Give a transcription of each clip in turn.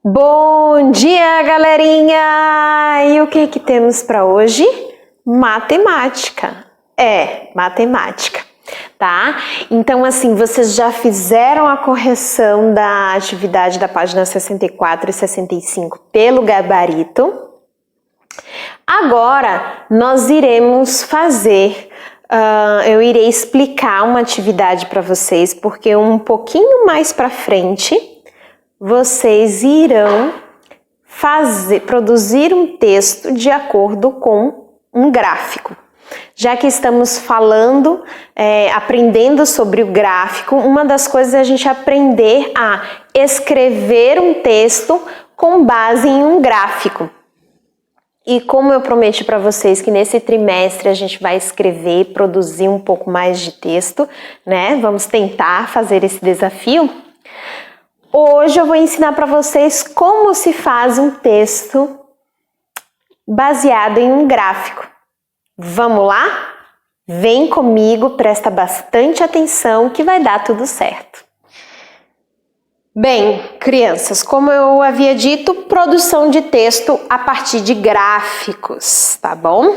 Bom dia, galerinha! E o que temos para hoje? Matemática. Matemática, tá? Então, assim, vocês já fizeram a correção da atividade da página 64 e 65 pelo gabarito. Agora, nós iremos fazer, eu irei explicar uma atividade para vocês, porque um pouquinho mais para frente, vocês irão produzir um texto de acordo com um gráfico. Já que estamos falando, aprendendo sobre o gráfico, uma das coisas é a gente aprender a escrever um texto com base em um gráfico. E como eu prometi para vocês que nesse trimestre a gente vai escrever e produzir um pouco mais de texto, né? Vamos tentar fazer esse desafio. Hoje eu vou ensinar para vocês como se faz um texto baseado em um gráfico. Vamos lá? Vem comigo, presta bastante atenção que vai dar tudo certo. Bem, crianças, como eu havia dito, produção de texto a partir de gráficos, tá bom?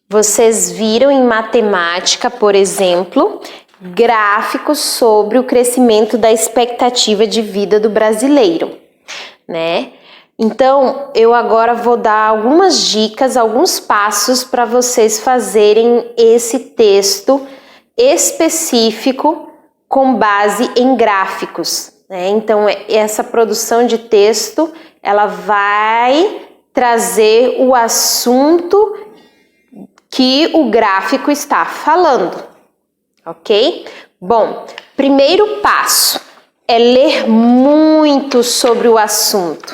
Vocês viram em matemática, por exemplo, gráficos sobre o crescimento da expectativa de vida do brasileiro, né? Então, eu agora vou dar algumas dicas, alguns passos para vocês fazerem esse texto específico com base em gráficos, né? Então, essa produção de texto, ela vai trazer o assunto que o gráfico está falando. Ok? Bom, primeiro passo é ler muito sobre o assunto,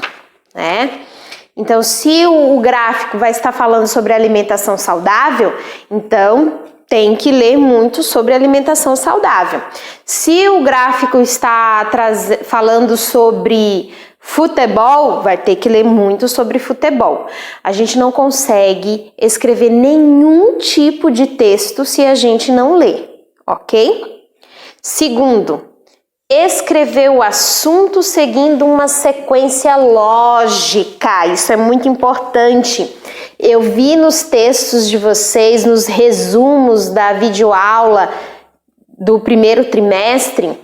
né? Então, se o gráfico vai estar falando sobre alimentação saudável, então tem que ler muito sobre alimentação saudável. Se o gráfico está falando sobre futebol, vai ter que ler muito sobre futebol. A gente não consegue escrever nenhum tipo de texto se a gente não lê. Ok? Segundo, escrever o assunto seguindo uma sequência lógica. Isso é muito importante. Eu vi nos textos de vocês, nos resumos da videoaula do primeiro trimestre,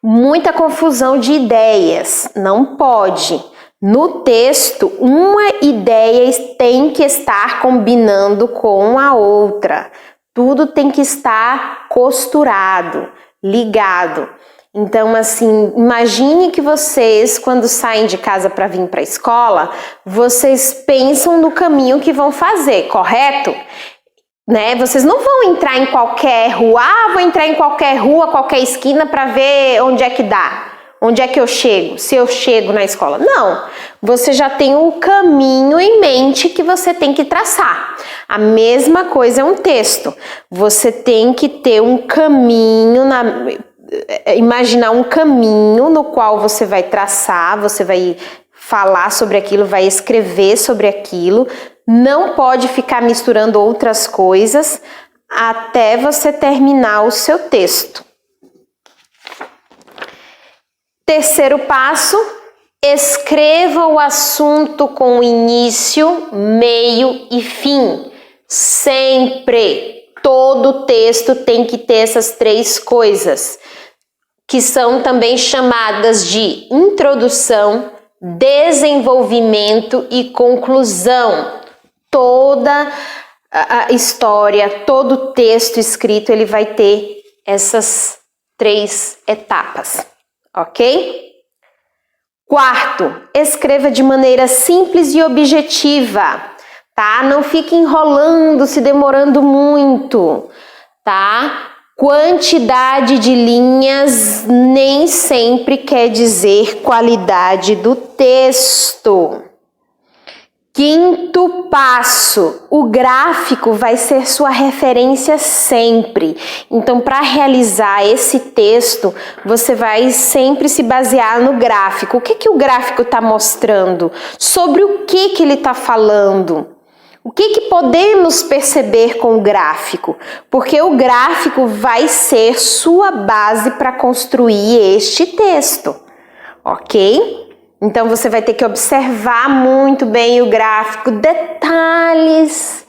muita confusão de ideias. Não pode. No texto, uma ideia tem que estar combinando com a outra. Tudo tem que estar costurado, ligado. Então, assim, imagine que vocês, quando saem de casa para vir para a escola, vocês pensam no caminho que vão fazer, correto? Né? Vocês não vão entrar em qualquer rua, vou entrar em qualquer rua, qualquer esquina para ver onde é que dá. Onde é que eu chego? Se eu chego na escola? Não, você já tem um caminho em mente que você tem que traçar. A mesma coisa é um texto. Você tem que ter um caminho, imaginar um caminho no qual você vai traçar, você vai falar sobre aquilo, vai escrever sobre aquilo. Não pode ficar misturando outras coisas até você terminar o seu texto. Terceiro passo, escreva o assunto com início, meio e fim. Sempre, todo texto tem que ter essas três coisas, que são também chamadas de introdução, desenvolvimento e conclusão. Toda a história, todo texto escrito, ele vai ter essas três etapas. Ok? Quarto, escreva de maneira simples e objetiva, tá? Não fique enrolando, se demorando muito, tá? Quantidade de linhas nem sempre quer dizer qualidade do texto. Quinto passo, o gráfico vai ser sua referência sempre. Então, para realizar esse texto, você vai sempre se basear no gráfico. O que o gráfico está mostrando? Sobre o que ele está falando? O que podemos perceber com o gráfico? Porque o gráfico vai ser sua base para construir este texto. ok? Então você vai ter que observar muito bem o gráfico, detalhes.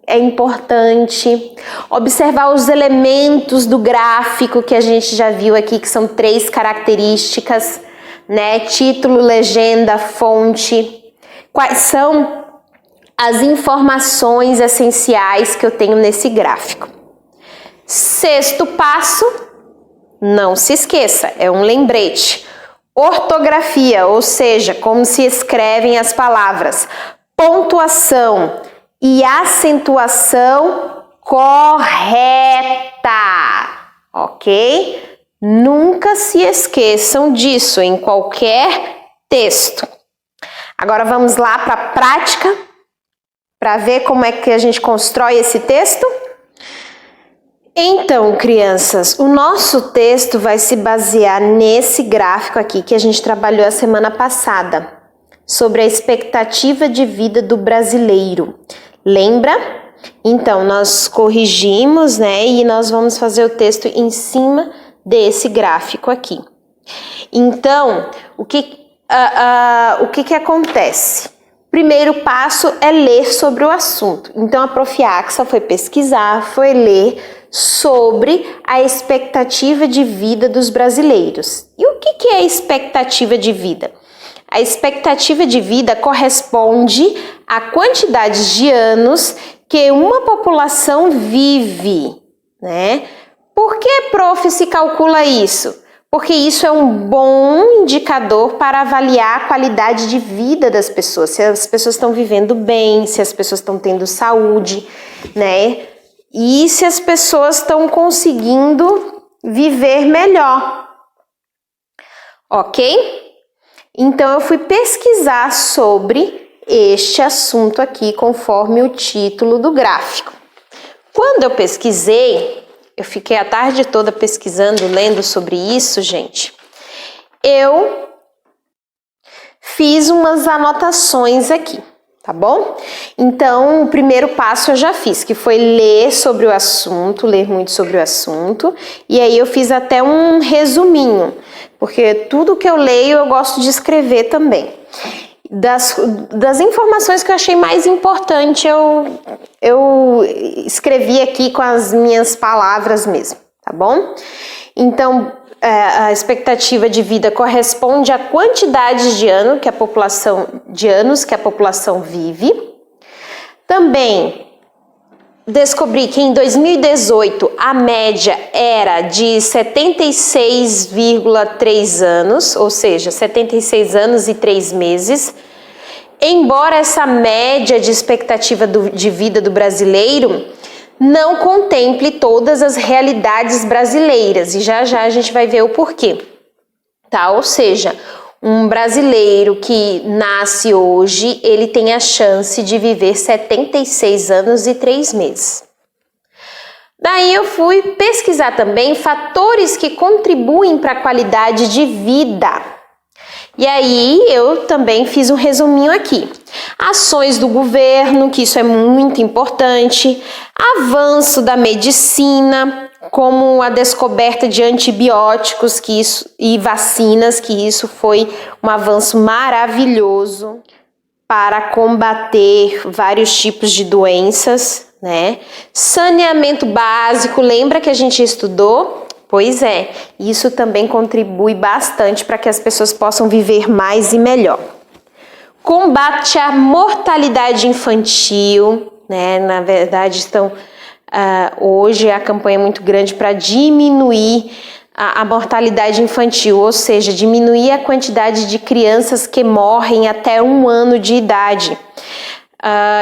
É importante observar os elementos do gráfico que a gente já viu aqui, que são 3 características, né? Título, legenda, fonte. Quais são as informações essenciais que eu tenho nesse gráfico? 6º passo, não se esqueça, é um lembrete. Ortografia, ou seja, como se escrevem as palavras. Pontuação e acentuação correta, ok? Nunca se esqueçam disso em qualquer texto. Agora vamos lá para a prática, para ver como é que a gente constrói esse texto. Então, crianças, o nosso texto vai se basear nesse gráfico aqui que a gente trabalhou a semana passada, sobre a expectativa de vida do brasileiro. Lembra? Então, nós corrigimos, né? E nós vamos fazer o texto em cima desse gráfico aqui. Então, o que acontece? Primeiro passo é ler sobre o assunto. Então, a Prof. Axa foi pesquisar, foi ler sobre a expectativa de vida dos brasileiros. E o que é a expectativa de vida? A expectativa de vida corresponde à quantidade de anos que uma população vive, né? Por que, prof, se calcula isso? Porque isso é um bom indicador para avaliar a qualidade de vida das pessoas, se as pessoas estão vivendo bem, se as pessoas estão tendo saúde, né? E se as pessoas estão conseguindo viver melhor, ok? Então, eu fui pesquisar sobre este assunto aqui, conforme o título do gráfico. Quando eu pesquisei, eu fiquei a tarde toda pesquisando, lendo sobre isso, gente. Eu fiz umas anotações aqui, tá bom? Então, o primeiro passo eu já fiz, que foi ler sobre o assunto, ler muito sobre o assunto. E aí eu fiz até um resuminho, porque tudo que eu leio eu gosto de escrever também. Das informações que eu achei mais importante, eu escrevi aqui com as minhas palavras mesmo, tá bom? Então, a expectativa de vida corresponde à quantidade de anos que a população vive. Também descobri que em 2018 a média era de 76,3 anos, ou seja, 76 anos e 3 meses. Embora essa média de expectativa de vida do brasileiro não contemple todas as realidades brasileiras, e já já a gente vai ver o porquê, tá? Ou seja, um brasileiro que nasce hoje, ele tem a chance de viver 76 anos e 3 meses. Daí eu fui pesquisar também fatores que contribuem para a qualidade de vida. E aí eu também fiz um resuminho aqui. Ações do governo, que isso é muito importante, avanço da medicina, como a descoberta de antibióticos e vacinas, que isso foi um avanço maravilhoso para combater vários tipos de doenças, né? Saneamento básico, lembra que a gente estudou? Pois é, isso também contribui bastante para que as pessoas possam viver mais e melhor. Combate à mortalidade infantil, né? Na verdade, hoje a campanha é muito grande para diminuir a mortalidade infantil, ou seja, diminuir a quantidade de crianças que morrem até 1 ano de idade.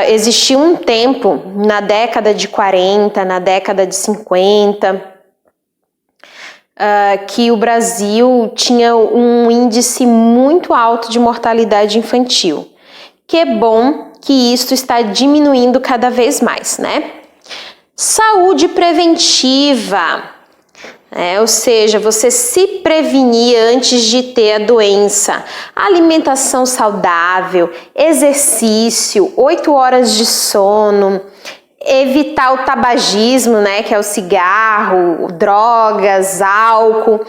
Existiu um tempo, na década de 40, na década de 50, que o Brasil tinha um índice muito alto de mortalidade infantil. Que bom que isso está diminuindo cada vez mais, né? Saúde preventiva, ou seja, você se prevenir antes de ter a doença. Alimentação saudável, exercício, 8 horas de sono, evitar o tabagismo, né, que é o cigarro, drogas, álcool.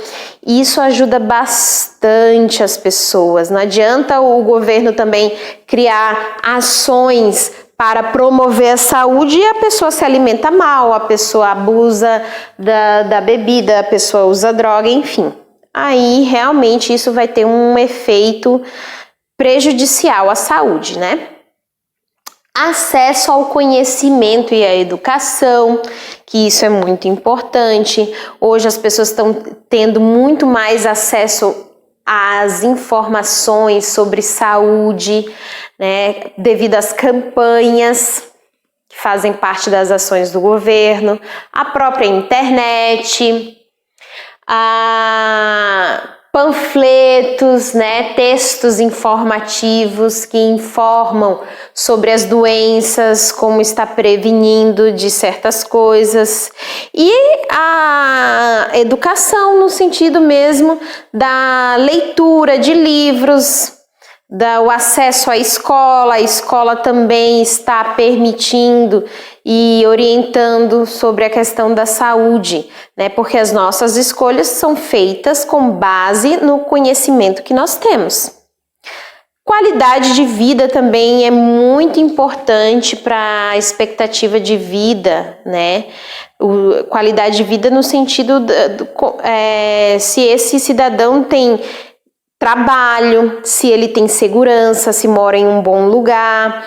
Isso ajuda bastante as pessoas. Não adianta o governo também criar ações para promover a saúde e a pessoa se alimenta mal, a pessoa abusa da bebida, a pessoa usa droga, enfim. Aí realmente isso vai ter um efeito prejudicial à saúde, né? Acesso ao conhecimento e à educação, que isso é muito importante. Hoje as pessoas estão tendo muito mais acesso às informações sobre saúde, né, devido às campanhas que fazem parte das ações do governo, a própria internet, panfletos, né, textos informativos que informam sobre as doenças, como está prevenindo de certas coisas, e a educação no sentido mesmo da leitura de livros, o acesso à escola. A escola também está permitindo e orientando sobre a questão da saúde, né? Porque as nossas escolhas são feitas com base no conhecimento que nós temos. Qualidade de vida também é muito importante para a expectativa de vida, né? Qualidade de vida no sentido se esse cidadão tem trabalho, se ele tem segurança, se mora em um bom lugar,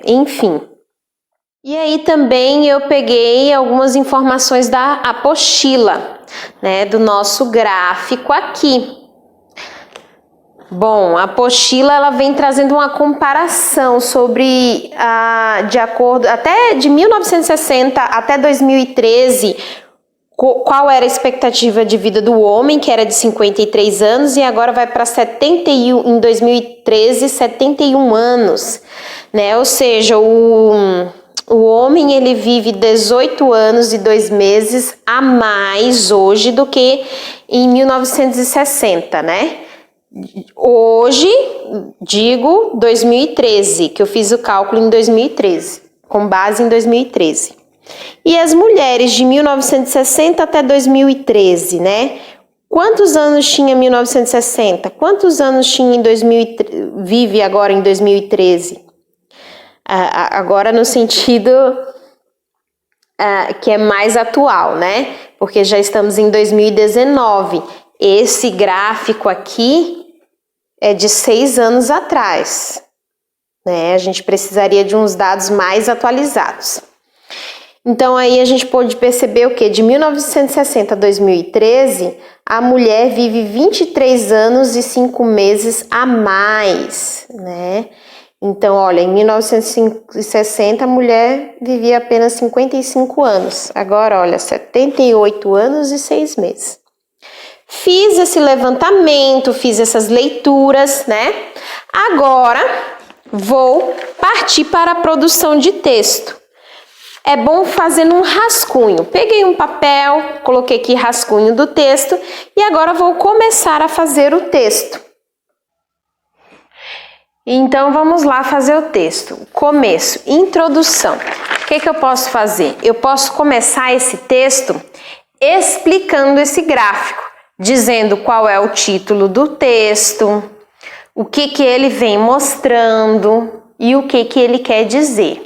enfim. E aí também eu peguei algumas informações da apostila, né, do nosso gráfico aqui. Bom, a apostila ela vem trazendo uma comparação sobre, de acordo, até de 1960 até 2013, qual era a expectativa de vida do homem, que era de 53 anos, e agora vai para 71, em 2013, 71 anos, né? Ou seja, o homem ele vive 18 anos e 2 meses a mais hoje do que em 1960, né? Hoje, digo 2013, que eu fiz o cálculo em 2013, com base em 2013. E as mulheres de 1960 até 2013, né? Quantos anos tinha em 1960? Quantos anos tinha em 2013? Vive agora em 2013? Agora no sentido que é mais atual, né? Porque já estamos em 2019. Esse gráfico aqui é de 6 anos atrás, né? A gente precisaria de uns dados mais atualizados. Então aí a gente pode perceber o que? De 1960 a 2013, a mulher vive 23 anos e 5 meses a mais, né? Então, olha, em 1960 a mulher vivia apenas 55 anos. Agora, olha, 78 anos e 6 meses. Fiz esse levantamento, fiz essas leituras, né? Agora, vou partir para a produção de texto. É bom fazer um rascunho. Peguei um papel, coloquei aqui rascunho do texto e agora vou começar a fazer o texto. Então vamos lá fazer o texto. Começo, introdução. O que eu posso fazer? Eu posso começar esse texto explicando esse gráfico, dizendo qual é o título do texto, o que ele vem mostrando e o que ele quer dizer.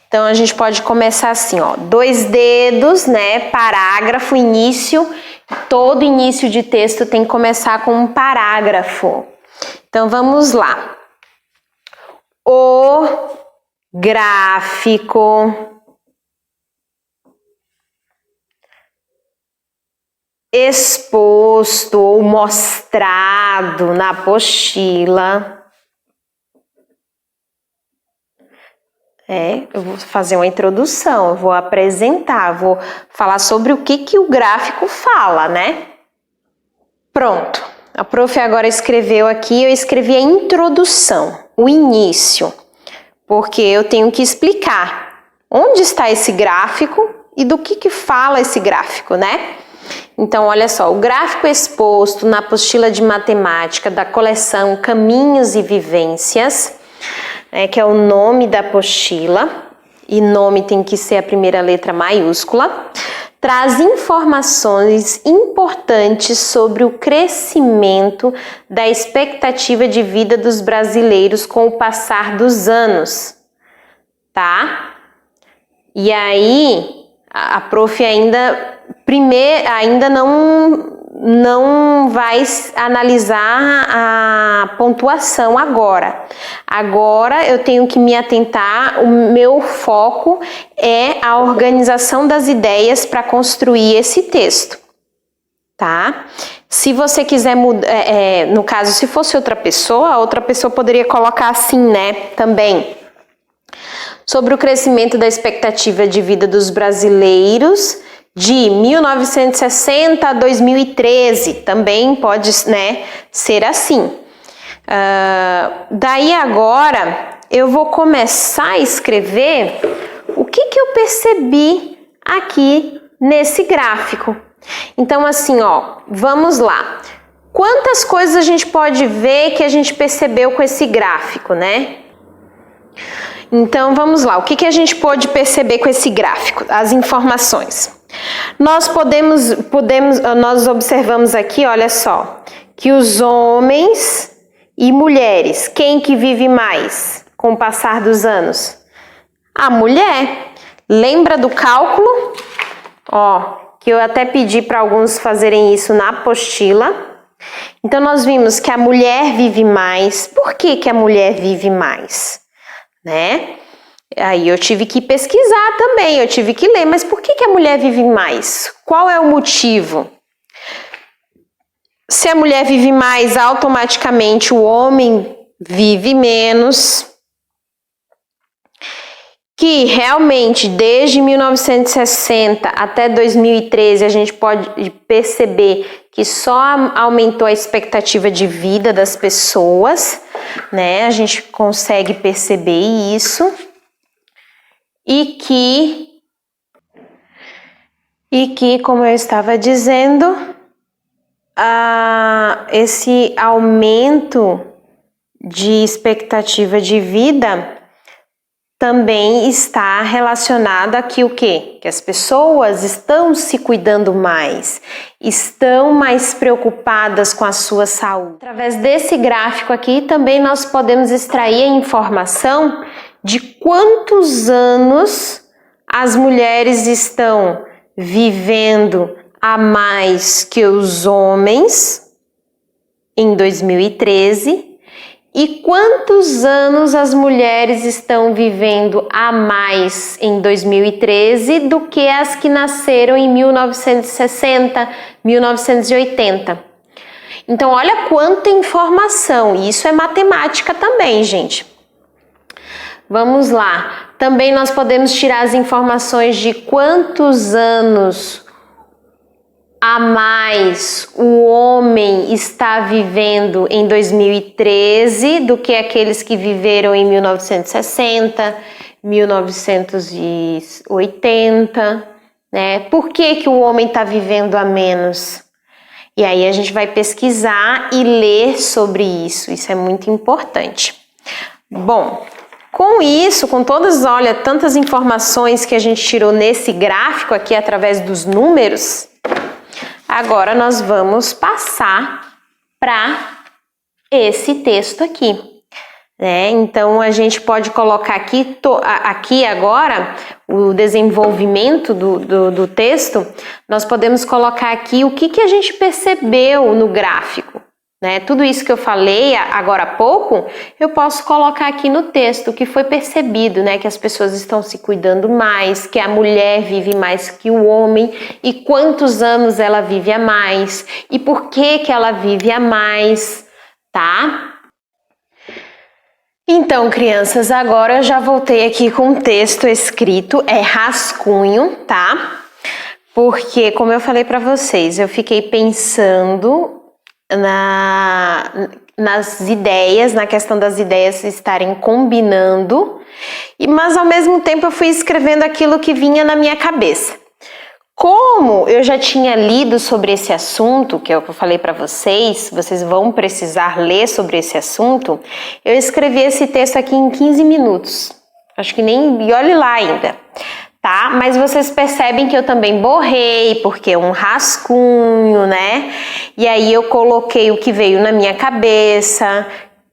Então a gente pode começar assim, ó, 2 dedos, né, parágrafo, início. Todo início de texto tem que começar com um parágrafo. Então vamos lá. O gráfico exposto ou mostrado na apostila. Eu vou fazer uma introdução, eu vou apresentar, vou falar sobre o que o gráfico fala, né? Pronto, a prof agora escreveu aqui, eu escrevi a introdução, o início, porque eu tenho que explicar onde está esse gráfico e do que fala esse gráfico, né? Então, olha só, o gráfico exposto na apostila de matemática da coleção Caminhos e Vivências, que é o nome da apostila, e nome tem que ser a primeira letra maiúscula, traz informações importantes sobre o crescimento da expectativa de vida dos brasileiros com o passar dos anos, tá? E aí, a prof ainda não vai analisar a pontuação agora. Agora eu tenho que me atentar, o meu foco é a organização das ideias para construir esse texto, tá? Se você quiser mudar, no caso, se fosse outra pessoa, a outra pessoa poderia colocar assim, né, também. Sobre o crescimento da expectativa de vida dos brasileiros de 1960 a 2013, também pode, né, ser assim. Daí agora eu vou começar a escrever o que eu percebi aqui nesse gráfico. Então assim, ó, vamos lá. Quantas coisas a gente pode ver que a gente percebeu com esse gráfico, né? Então vamos lá, o que a gente pode perceber com esse gráfico? As informações. Nós nós observamos aqui, olha só, que os homens e mulheres, quem que vive mais com o passar dos anos? A mulher. Lembra do cálculo? Ó, que eu até pedi para alguns fazerem isso na apostila. Então nós vimos que a mulher vive mais. Por que a mulher vive mais? Né? Aí eu tive que pesquisar também, eu tive que ler, mas por que a mulher vive mais? Qual é o motivo? Se a mulher vive mais, automaticamente o homem vive menos. Que realmente desde 1960 até 2013 a gente pode perceber que só aumentou a expectativa de vida das pessoas, né? A gente consegue perceber isso. E que, como eu estava dizendo, esse aumento de expectativa de vida também está relacionado aqui o quê? Que as pessoas estão se cuidando mais, estão mais preocupadas com a sua saúde. Através desse gráfico aqui também nós podemos extrair a informação de quantos anos as mulheres estão vivendo a mais que os homens em 2013 e quantos anos as mulheres estão vivendo a mais em 2013 do que as que nasceram em 1960, 1980. Então, olha quanta informação, e isso é matemática também, gente. Vamos lá. Também nós podemos tirar as informações de quantos anos a mais o homem está vivendo em 2013 do que aqueles que viveram em 1960, 1980, né? Por que o homem está vivendo a menos? E aí a gente vai pesquisar e ler sobre isso. Isso é muito importante. Bom, com isso, com todas, olha, tantas informações que a gente tirou nesse gráfico aqui através dos números, agora nós vamos passar para esse texto aqui, né? Então a gente pode colocar aqui agora o desenvolvimento do texto, nós podemos colocar aqui o que a gente percebeu no gráfico. Né? Tudo isso que eu falei agora há pouco, eu posso colocar aqui no texto, o que foi percebido, né? Que as pessoas estão se cuidando mais, que a mulher vive mais que o homem, e quantos anos ela vive a mais, e por que ela vive a mais, tá? Então, crianças, agora eu já voltei aqui com o texto escrito, é rascunho, tá? Porque, como eu falei para vocês, eu fiquei pensando nas ideias, na questão das ideias estarem combinando, mas ao mesmo tempo eu fui escrevendo aquilo que vinha na minha cabeça. Como eu já tinha lido sobre esse assunto, que é o que eu falei para vocês vão precisar ler sobre esse assunto, eu escrevi esse texto aqui em 15 minutos. Acho que nem... E olhe lá ainda, tá? Mas vocês percebem que eu também borrei, porque é um rascunho, né? E aí eu coloquei o que veio na minha cabeça,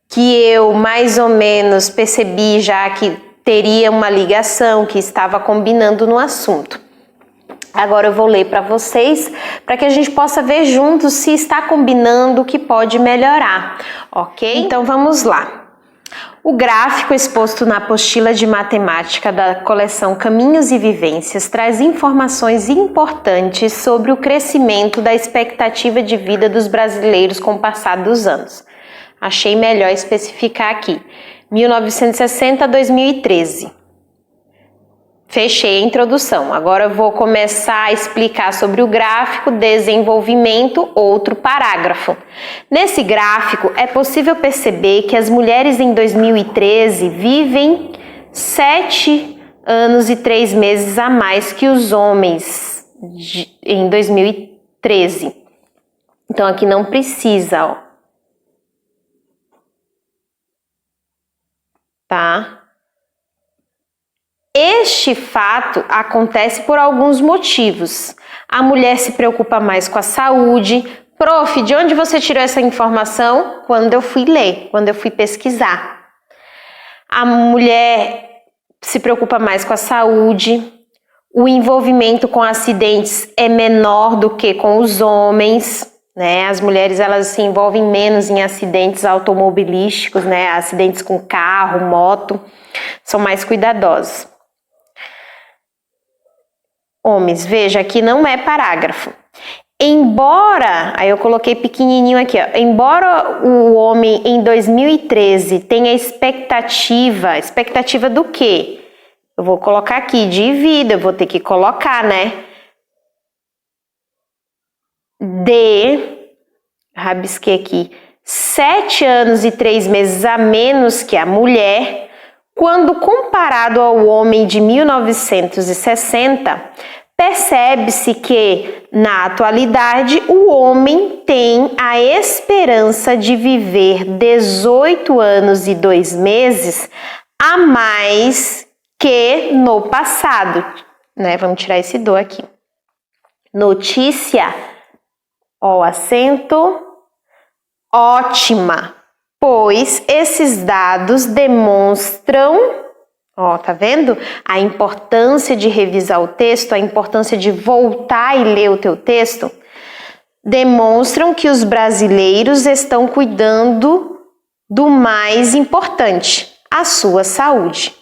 que eu mais ou menos percebi já que teria uma ligação, que estava combinando no assunto. Agora eu vou ler para vocês, para que a gente possa ver juntos se está combinando, o que pode melhorar, ok? Então vamos lá. O gráfico exposto na apostila de matemática da coleção Caminhos e Vivências traz informações importantes sobre o crescimento da expectativa de vida dos brasileiros com o passar dos anos. Achei melhor especificar aqui, 1960 a 2013. Fechei a introdução. Agora eu vou começar a explicar sobre o gráfico desenvolvimento, outro parágrafo. Nesse gráfico é possível perceber que as mulheres em 2013 vivem 7 anos e 3 meses a mais que os homens em 2013. Então aqui não precisa, ó. Tá? Este fato acontece por alguns motivos. A mulher se preocupa mais com a saúde. Prof, de onde você tirou essa informação? Quando eu fui ler, quando eu fui pesquisar. A mulher se preocupa mais com a saúde. O envolvimento com acidentes é menor do que com os homens, né? As mulheres, elas se envolvem menos em acidentes automobilísticos, né? Acidentes com carro, moto, são mais cuidadosas. Homens, veja, aqui não é parágrafo. Embora, aí eu coloquei pequenininho aqui, ó, embora o homem em 2013 tenha expectativa do quê? Eu vou colocar aqui, de vida, eu vou ter que colocar, né? Rabisquei aqui, 7 anos e 3 meses a menos que a mulher, quando comparado ao homem de 1960, percebe-se que, na atualidade, o homem tem a esperança de viver 18 anos e 2 meses a mais que no passado, né? Vamos tirar esse do aqui. Notícia, ó, acento, ótima, pois esses dados demonstram, ó, tá vendo? A importância de revisar o texto, a importância de voltar e ler o teu texto, demonstram que os brasileiros estão cuidando do mais importante, a sua saúde.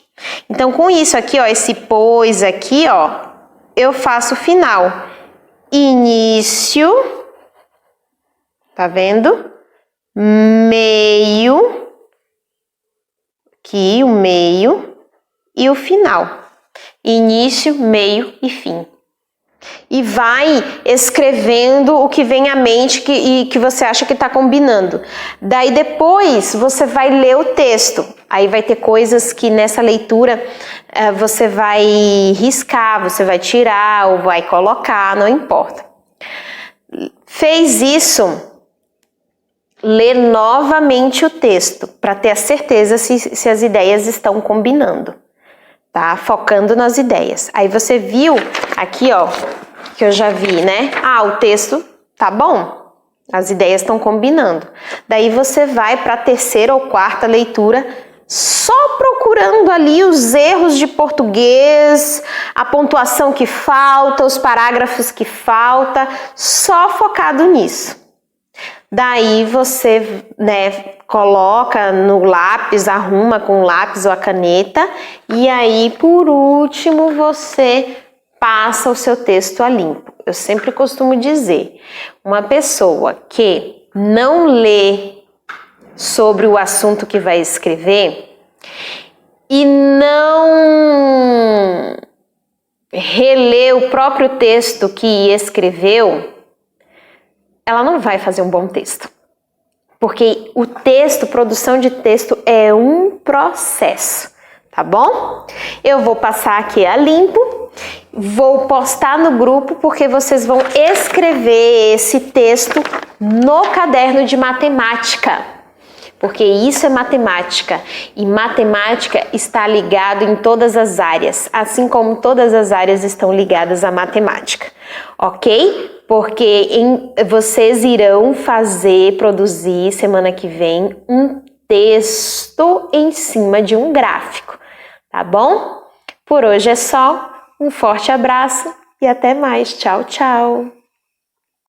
Então, com isso aqui, ó, esse pois aqui, ó, eu faço o final. Início, tá vendo? Meio, aqui o meio e o final. Início, meio e fim. E vai escrevendo o que vem à mente e que você acha que está combinando. Daí depois você vai ler o texto. Aí vai ter coisas que nessa leitura você vai riscar, você vai tirar ou vai colocar, não importa. Fez isso, lê novamente o texto para ter a certeza se as ideias estão combinando, tá? Focando nas ideias. Aí você viu aqui, ó, que eu já vi, né? Ah, o texto tá bom, as ideias estão combinando. Daí você vai para a terceira ou quarta leitura, só procurando ali os erros de português, a pontuação que falta, os parágrafos que falta, só focado nisso. Daí você, né, coloca no lápis, arruma com o lápis ou a caneta, e aí por último você passa o seu texto a limpo. Eu sempre costumo dizer, uma pessoa que não lê sobre o assunto que vai escrever e não relê o próprio texto que escreveu, ela não vai fazer um bom texto. Porque o texto, produção de texto é um processo, tá bom? Eu vou passar aqui a limpo, vou postar no grupo porque vocês vão escrever esse texto no caderno de matemática. porque isso é matemática e matemática está ligado em todas as áreas, assim como todas as áreas estão ligadas à matemática, ok? Porque vocês irão produzir semana que vem um texto em cima de um gráfico, tá bom? Por hoje é só, um forte abraço e até mais, tchau, tchau!